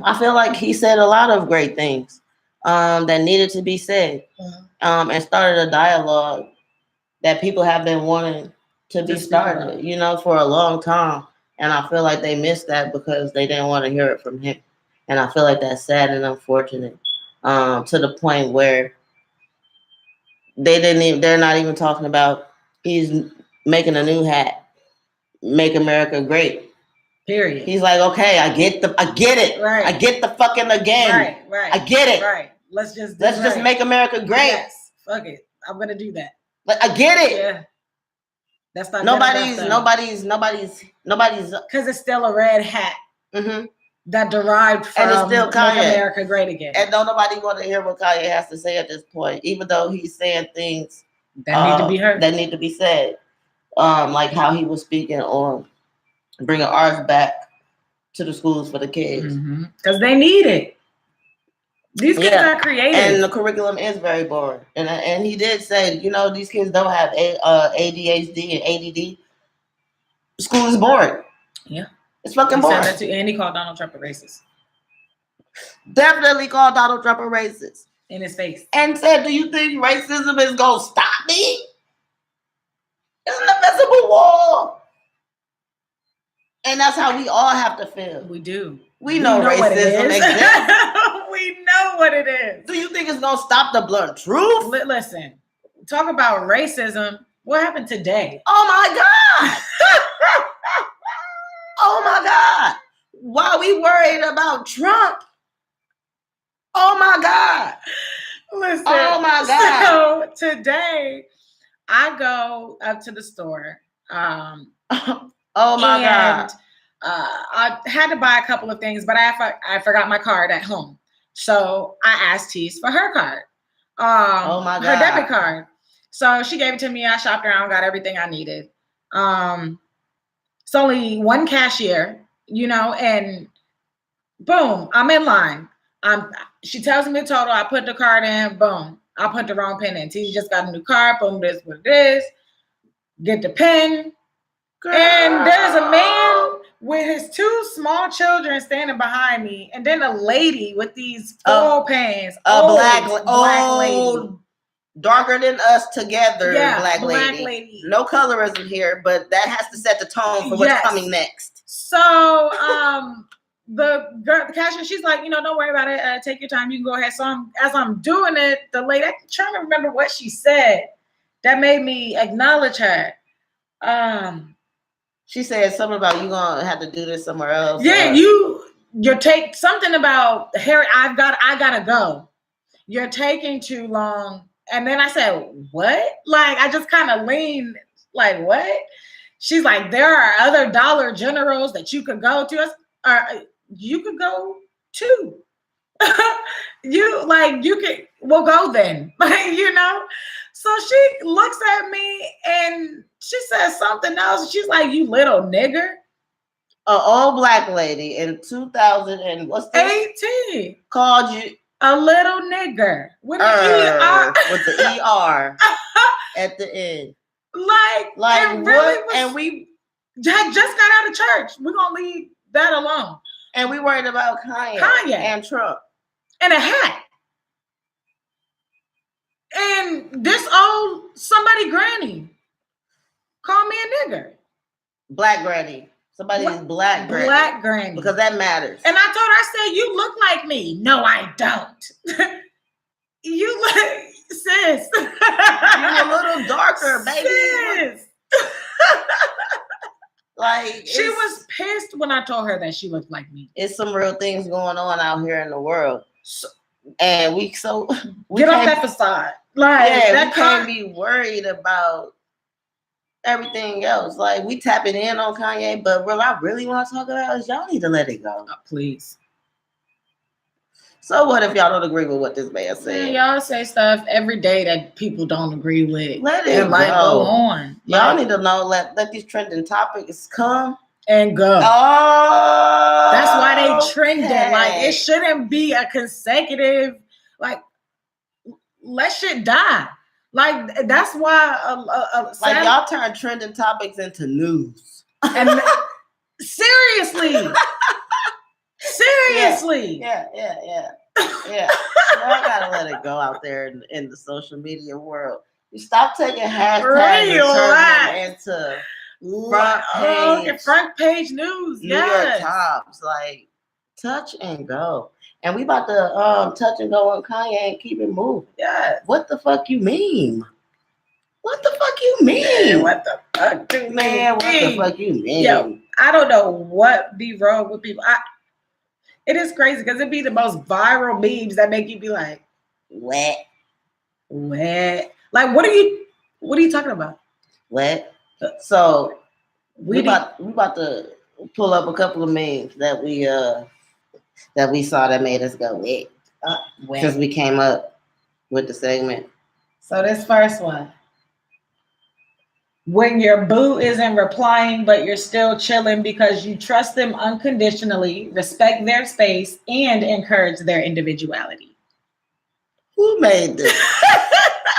Speaker 1: I feel like he said a lot of great things that needed to be said, and started a dialogue that people have been wanting to be started, you know, for a long time. And I feel like they missed that because they didn't want to hear it from him. And I feel like that's sad and unfortunate, to the point where they're not even talking about he's making a new hat, Make America Great.
Speaker 2: Period.
Speaker 1: He's like, okay, I get it.
Speaker 2: Right.
Speaker 1: I get the fucking again.
Speaker 2: Right.
Speaker 1: I get it.
Speaker 2: Right. Let's just
Speaker 1: make America great.
Speaker 2: Yes. Fuck it. I'm gonna do that.
Speaker 1: Like, I get it.
Speaker 2: Yeah. That's not
Speaker 1: nobody's
Speaker 2: because it's still a red hat.
Speaker 1: Mm-hmm.
Speaker 2: That derived from
Speaker 1: and it's still Kanye.
Speaker 2: Make America Great Again.
Speaker 1: And don't nobody want to hear what Kanye has to say at this point, even though he's saying things
Speaker 2: that need to be heard,
Speaker 1: that need to be said, like how he was speaking on bringing arts back to the schools for the kids
Speaker 2: because they need it. These kids are creative,
Speaker 1: and the curriculum is very boring. And he did say, you know, these kids don't have ADHD and ADD. School is boring.
Speaker 2: Yeah,
Speaker 1: it's fucking boring.
Speaker 2: He said that too, and he called Donald Trump a racist.
Speaker 1: Definitely called Donald Trump a racist
Speaker 2: in his face,
Speaker 1: and said, "Do you think racism is gonna stop me? It's an invisible wall." And that's how we all have to feel.
Speaker 2: We do.
Speaker 1: We know racism exists.
Speaker 2: We know what it is.
Speaker 1: Do you think it's gonna stop the blunt truth?
Speaker 2: Listen, talk about racism. What happened today?
Speaker 1: Oh my God! Oh my God! Why we worried about Trump? Oh my God!
Speaker 2: Listen.
Speaker 1: Oh my God!
Speaker 2: So today, I go up to the store.
Speaker 1: Oh my God!
Speaker 2: I had to buy a couple of things, but I forgot my card at home. So I asked Teez for her card.
Speaker 1: Oh my God!
Speaker 2: Her debit card. So she gave it to me. I shopped around, got everything I needed. It's only one cashier, and boom, I'm in line. She tells me the total. I put the card in. Boom, I put the wrong pin in. Teez just got a new card. Boom, this is what it is. Get the pin.
Speaker 1: Girl.
Speaker 2: And there's a man with his two small children standing behind me, and then a lady with these full pants.
Speaker 1: A black lady. Darker than us together,
Speaker 2: Yeah,
Speaker 1: black lady. No colorism here, but that has to set the tone for what's coming next.
Speaker 2: So the cashier, she's like, don't worry about it. Take your time. You can go ahead. So as I'm doing it, the lady, I'm trying to remember what she said that made me acknowledge her.
Speaker 1: She said something about you gonna have to do this somewhere else.
Speaker 2: Yeah, you take something about Harry. I gotta go. You're taking too long. And then I said, what? Like, I just kind of leaned, like, what? She's like, there are other Dollar Generals that you could go to. You could go to. We'll go then. So she looks at me and she says something else. She's like, you little nigger.
Speaker 1: An old black lady in 2000 and what's this?
Speaker 2: 18
Speaker 1: called you
Speaker 2: a little nigger with the
Speaker 1: ER. With the ER at the end.
Speaker 2: Like
Speaker 1: what?
Speaker 2: Really
Speaker 1: and we
Speaker 2: just got out of church. We're gonna leave that alone.
Speaker 1: And we worried about Kanye and Trump.
Speaker 2: And a hat. And this old somebody granny called me a nigger.
Speaker 1: Black granny. Somebody's black granny.
Speaker 2: Black granny.
Speaker 1: Because that matters.
Speaker 2: And I told her, I said, you look like me. No, I don't. You look, sis.
Speaker 1: You're a little darker, baby.
Speaker 2: Sis.
Speaker 1: Like
Speaker 2: she was pissed when I told her that she looked like me.
Speaker 1: It's some real things going on out here in the world. And we
Speaker 2: get off that facade. Like
Speaker 1: that can't be worried about everything else. Like we tapping in on Kanye, but what I really want to talk about is y'all need to let it go.
Speaker 2: Please.
Speaker 1: So what if y'all don't agree with what this man said?
Speaker 2: Y'all say stuff every day that people don't agree with.
Speaker 1: Let it
Speaker 2: go on.
Speaker 1: Y'all need to know, let these trending topics come
Speaker 2: and go.
Speaker 1: Oh,
Speaker 2: that's why they trending. Like it shouldn't be a consecutive. Like let shit die. Like that's why.
Speaker 1: Like y'all turn trending topics into news.
Speaker 2: And seriously. Seriously.
Speaker 1: Yeah. I gotta let it go out there in the social media world. You stop taking hashtags and turn them into
Speaker 2: front page news.
Speaker 1: New York Times. Like touch and go. And we about to touch and go on Kanye and keep it moving.
Speaker 2: Yeah.
Speaker 1: What the fuck you mean? What the fuck you mean?
Speaker 2: What the fuck do you mean?
Speaker 1: What the fuck you mean?
Speaker 2: Yo, I don't know what be wrong with people. It is crazy because it be the most viral memes that make you be like,
Speaker 1: what?
Speaker 2: Like, what are you talking about?
Speaker 1: What? So we about to pull up a couple of memes that we saw that made us go wet. Because we came up with the segment.
Speaker 2: So this first one. When your boo isn't replying, but you're still chilling because you trust them unconditionally, respect their space, and encourage their individuality.
Speaker 1: Who made this?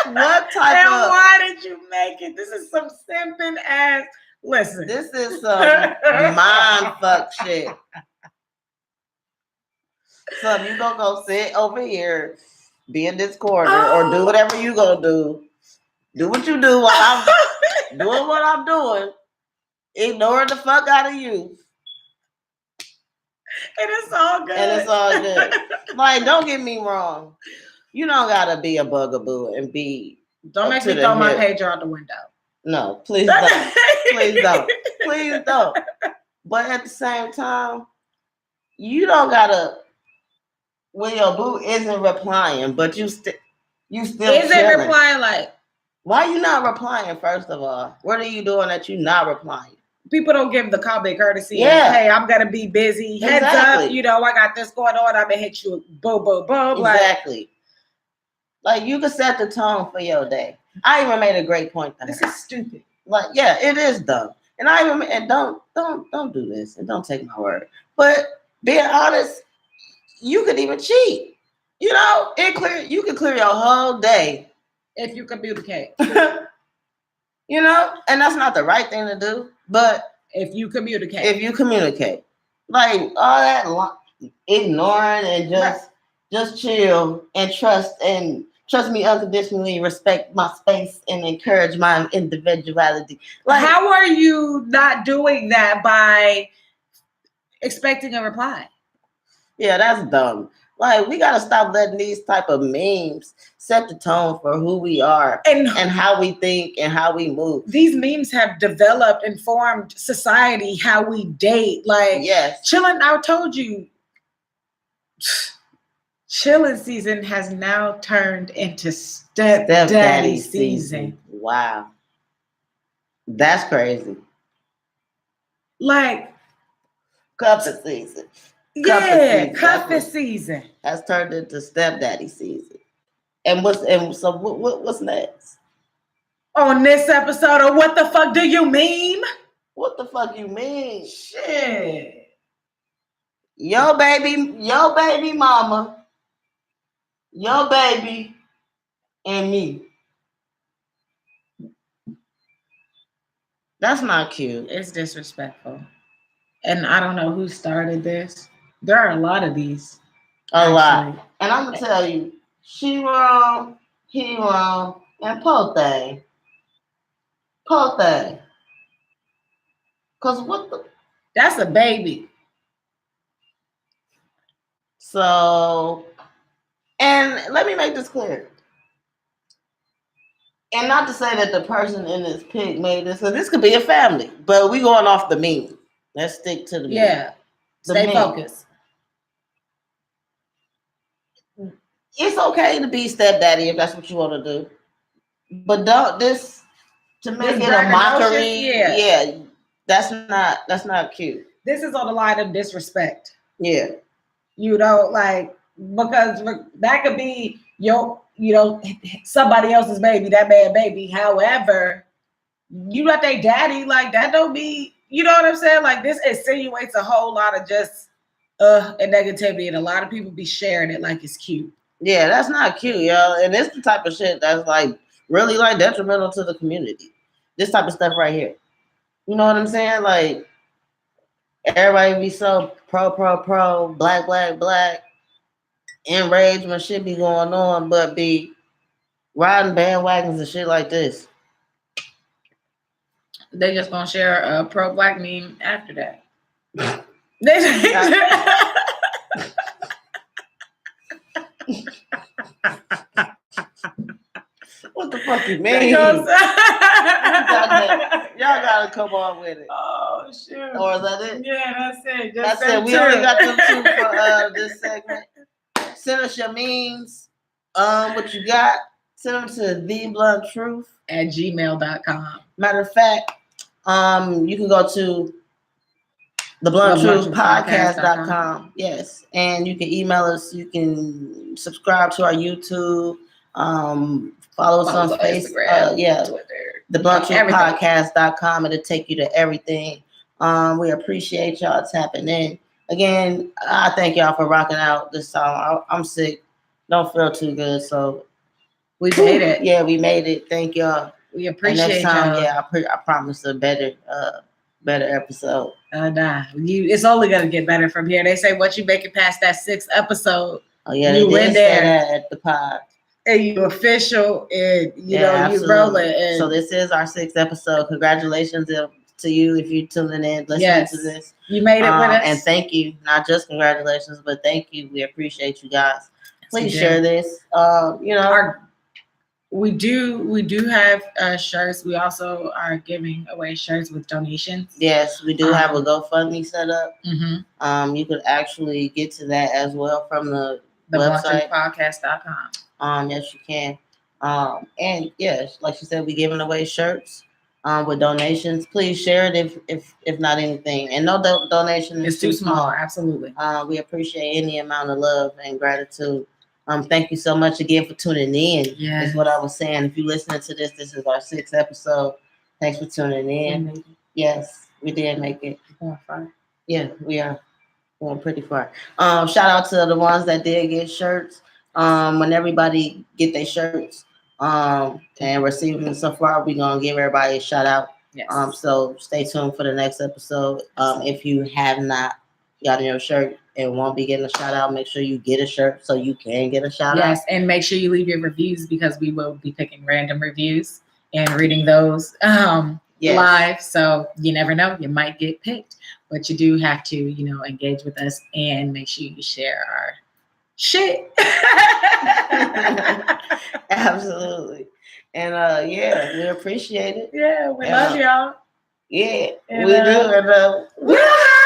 Speaker 1: What type
Speaker 2: and
Speaker 1: of...
Speaker 2: why did you make it? This is some simping ass... Listen.
Speaker 1: This is some mind fuck shit. So you gonna go sit over here, be in this corner, or do whatever you gonna do. Do what you do while I'm doing what I'm doing. Ignoring the fuck out of you.
Speaker 2: it's all good.
Speaker 1: And it's all good. Like, don't get me wrong. You don't gotta be a bugaboo and be.
Speaker 2: Don't make me throw my pager out the window.
Speaker 1: No, please don't. Please don't. Please don't. But at the same time, you don't gotta. When your boo isn't replying, but you still isn't
Speaker 2: replying. Like,
Speaker 1: why you not replying? First of all, what are you doing that you not replying?
Speaker 2: People don't give the call back courtesy.
Speaker 1: Yeah.
Speaker 2: Hey, I'm gonna be busy. Heads up, I got this going on. I'm gonna hit you. Boom, boom, boom.
Speaker 1: Exactly. Like you can set the tone for your day. I even made a great point.
Speaker 2: This is stupid.
Speaker 1: Like, yeah, it is dumb. And don't do this and don't take my word. But being honest, you could even cheat. You can clear your whole day
Speaker 2: if you communicate.
Speaker 1: And that's not the right thing to do. But
Speaker 2: if you communicate,
Speaker 1: like all that ignoring and just chill and trust me unconditionally, respect my space and encourage my individuality. Like,
Speaker 2: how are you not doing that by expecting a reply?
Speaker 1: Yeah, that's dumb. Like, we gotta stop letting these type of memes set the tone for who we are and how we think and how we move.
Speaker 2: These memes have developed and formed society, how we date. Like,
Speaker 1: yes,
Speaker 2: chilling. I told you, chilling season has now turned into stepdaddy season.
Speaker 1: Wow, that's crazy.
Speaker 2: Like,
Speaker 1: cuffing season.
Speaker 2: Cuffing season
Speaker 1: has turned into stepdaddy season. And what's next
Speaker 2: on this episode of What the Fuck Do You Mean?
Speaker 1: What the fuck you mean?
Speaker 2: Shit.
Speaker 1: Your baby mama, your baby, and me. That's not cute.
Speaker 2: It's disrespectful. And I don't know who started this. There are a lot of these.
Speaker 1: A lot. And I'm going to tell you, she wrong, he wrong, and po thing. Because what the?
Speaker 2: That's a baby.
Speaker 1: So, and let me make this clear. And not to say that the person in this pic made this, because this could be a family, but we going off the meme. Let's stick to the meme.
Speaker 2: Yeah. Stay focused.
Speaker 1: It's okay to be stepdaddy if that's what you want to do. But don't to make it a mockery. Yeah. That's not cute.
Speaker 2: This is on the line of disrespect.
Speaker 1: Yeah.
Speaker 2: Like, because that could be somebody else's baby, that bad baby. However, you let their daddy, like, that don't be, you know what I'm saying? Like, this insinuates a whole lot of just and negativity, and a lot of people be sharing it like it's cute.
Speaker 1: Yeah, that's not cute, y'all. And it's the type of shit that's like really like detrimental to the community. This type of stuff right here. You know what I'm saying? Like, everybody be so pro, black, enraged when shit be going on, but be riding bandwagons and shit like this.
Speaker 2: They just gonna share a pro-black meme after that.
Speaker 1: What the fuck you mean? Y'all gotta come on with it.
Speaker 2: Oh shit!
Speaker 1: Or is that it?
Speaker 2: Yeah, that's it.
Speaker 1: That's it. We only got them two for this segment. Send us your memes. What you got? Send them to thebluntruth@gmail.com. Matter of fact, you can go to thebluntruthpodcast.com. Yes, and you can email us. You can subscribe to our YouTube. Follow us on Facebook. Twitter. Thebluntruthpodcast.com. It'll take you to everything. We appreciate y'all tapping in. Again, I thank y'all for rocking out this time. I'm sick. Don't feel too good, so
Speaker 2: we made it.
Speaker 1: Yeah, we made it. Thank y'all.
Speaker 2: We appreciate next time,
Speaker 1: y'all. I promise a better episode.
Speaker 2: It's only gonna get better from here. They say once you make it past that 6th episode,
Speaker 1: you did say that at the pod.
Speaker 2: And you official, and you rolling. And
Speaker 1: so this is our 6th episode. Congratulations to to you if you're tuning in, listening
Speaker 2: Yes.
Speaker 1: to this.
Speaker 2: You made it with us.
Speaker 1: And thank you. Not just congratulations, but thank you. We appreciate you guys. Please
Speaker 2: we
Speaker 1: share
Speaker 2: do.
Speaker 1: this. You know,
Speaker 2: We do have shirts. We also are giving away shirts with donations.
Speaker 1: yes, we do have a GoFundMe set up.
Speaker 2: Mm-hmm.
Speaker 1: You could actually get to that as well from the
Speaker 2: website.
Speaker 1: website.
Speaker 2: Podcast.com.
Speaker 1: Yes, you can. And yes, like she said, we giving away shirts with donations. Please share it if not anything. And no donation is
Speaker 2: too small. Absolutely.
Speaker 1: We appreciate any amount of love and gratitude. Thank you so much again for tuning in.
Speaker 2: Yes.
Speaker 1: Is what I was saying. If you're listening to this, this is our 6th episode. Thanks for tuning in. Yes, we did make it. Yeah, we are going pretty far. Shout out to the ones that did get shirts. When everybody get their shirts and receive them so far, we're gonna give everybody a shout out.
Speaker 2: Yes.
Speaker 1: So stay tuned for the next episode. If you have not gotten your shirt and won't be getting a shout out, make sure you get a shirt so you can get a shout out.
Speaker 2: Yes, and make sure you leave your reviews because we will be picking random reviews and reading those live. So you never know, you might get picked, but you do have to, engage with us and make sure you share our shit.
Speaker 1: Absolutely. And we appreciate it.
Speaker 2: Yeah, we love y'all.
Speaker 1: Yeah,
Speaker 2: and,
Speaker 1: we do. And